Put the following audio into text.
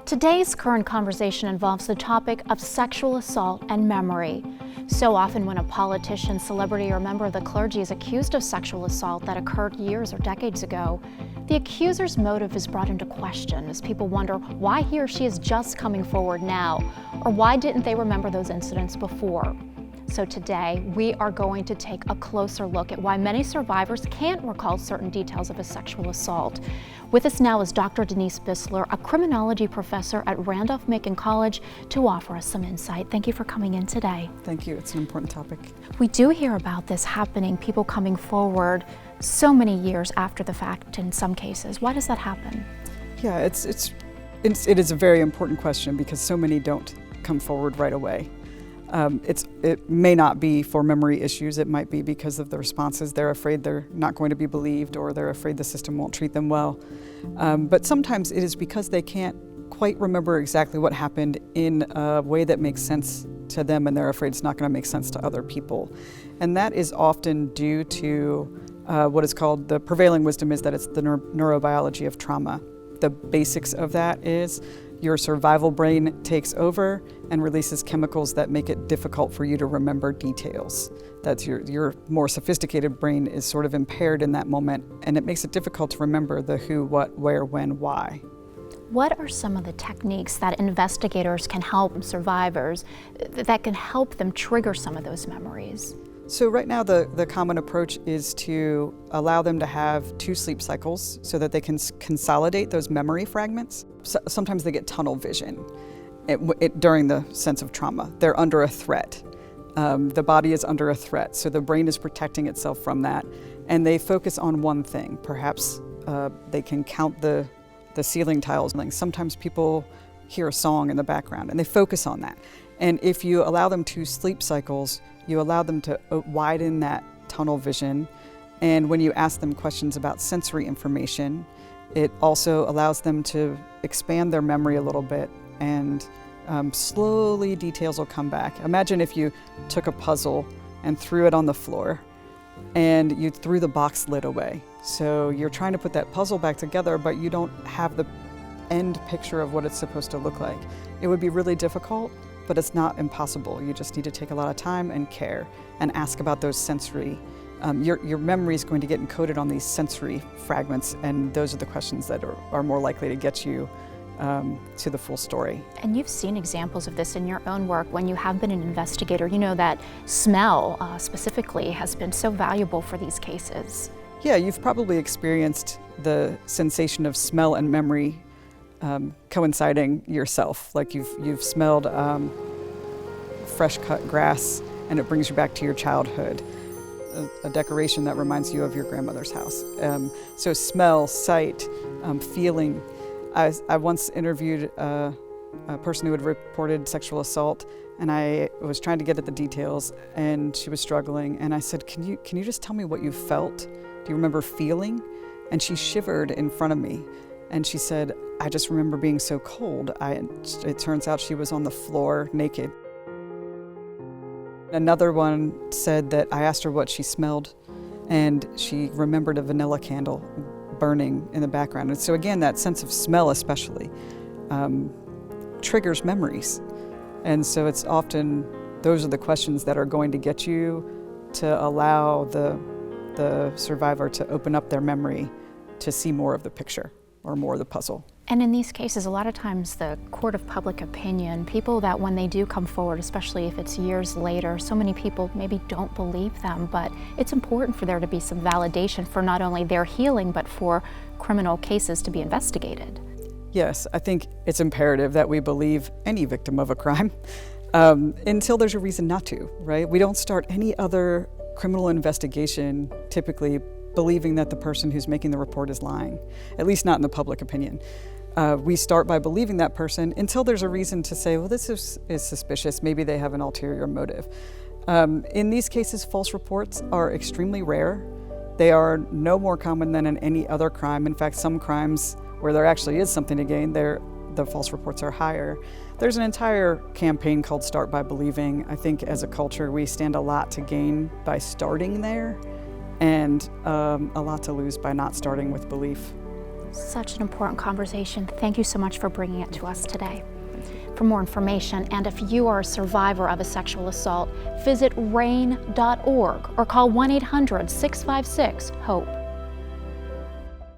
Today's current conversation involves the topic of sexual assault and memory. So often when a politician, celebrity, or member of the clergy is accused of sexual assault that occurred years or decades ago, the accuser's motive is brought into question as people wonder why he or she is just coming forward now, or why didn't they remember those incidents before. So today, we are going to take a closer look at why many survivors can't recall certain details of a sexual assault. With us now is Dr. Denise Bissler, a criminology professor at Randolph-Macon College, to offer us some insight. Thank you for coming in today. Thank you. It's an important topic. We do hear about this happening, people coming forward so many years after the fact in some cases. Why does that happen? Yeah, it is a very important question because so many don't come forward right away. It may not be for memory issues. It might be because of the responses. They're afraid they're not going to be believed, or they're afraid the system won't treat them well. But sometimes it is because they can't quite remember exactly what happened in a way that makes sense to them, and they're afraid it's not going to make sense to other people. And that is often due to what is called, the prevailing wisdom is that it's the neurobiology of trauma. The basics of that is your survival brain takes over and releases chemicals that make it difficult for you to remember details. That's your more sophisticated brain is sort of impaired in that moment, and it makes it difficult to remember the who, what, where, when, why. What are some of the techniques that investigators can help survivors that can help them trigger some of those memories? So right now the common approach is to allow them to have 2 sleep cycles so that they can consolidate those memory fragments. Sometimes they get tunnel vision during the sense of trauma. They're under a threat. The body is under a threat, so the brain is protecting itself from that. And they focus on one thing. Perhaps they can count the ceiling tiles. Sometimes people hear a song in the background and they focus on that. And if you allow them 2 sleep cycles, you allow them to widen that tunnel vision. And when you ask them questions about sensory information, it also allows them to expand their memory a little bit, and slowly details will come back. Imagine if you took a puzzle and threw it on the floor and you threw the box lid away. So you're trying to put that puzzle back together, but you don't have the end picture of what it's supposed to look like. It would be really difficult, but it's not impossible. You just need to take a lot of time and care and ask about those sensory. Your memory is going to get encoded on these sensory fragments, and those are the questions that are more likely to get you to the full story. And you've seen examples of this in your own work when you have been an investigator. You know that smell specifically has been so valuable for these cases. Yeah, you've probably experienced the sensation of smell and memory coinciding yourself. Like you've smelled fresh cut grass and it brings you back to your childhood, a decoration that reminds you of your grandmother's house. So smell, sight, feeling. I once interviewed a person who had reported sexual assault, and I was trying to get at the details, and she was struggling, and I said, can you just tell me what you felt? Do you remember feeling? And she shivered in front of me. And she said, I just remember being so cold. It turns out she was on the floor naked. Another one said that I asked her what she smelled, and she remembered a vanilla candle burning in the background. And so again, that sense of smell especially triggers memories. And so it's often, those are the questions that are going to get you to allow the survivor to open up their memory to see more of the picture or more of the puzzle. And in these cases, a lot of times the court of public opinion, people that when they do come forward, especially if it's years later, so many people maybe don't believe them, but it's important for there to be some validation for not only their healing, but for criminal cases to be investigated. Yes, I think it's imperative that we believe any victim of a crime until there's a reason not to, right? We don't start any other criminal investigation typically believing that the person who's making the report is lying, at least not in the public opinion. We start by believing that person until there's a reason to say, well, this is suspicious, maybe they have an ulterior motive. In these cases, false reports are extremely rare. They are no more common than in any other crime. In fact, some crimes where there actually is something to gain, the false reports are higher. There's an entire campaign called Start by Believing. I think as a culture, we stand a lot to gain by starting there, and a lot to lose by not starting with belief. Such an important conversation. Thank you so much for bringing it to us today. For more information, and if you are a survivor of a sexual assault, visit RAINN.org or call 1-800-656-HOPE.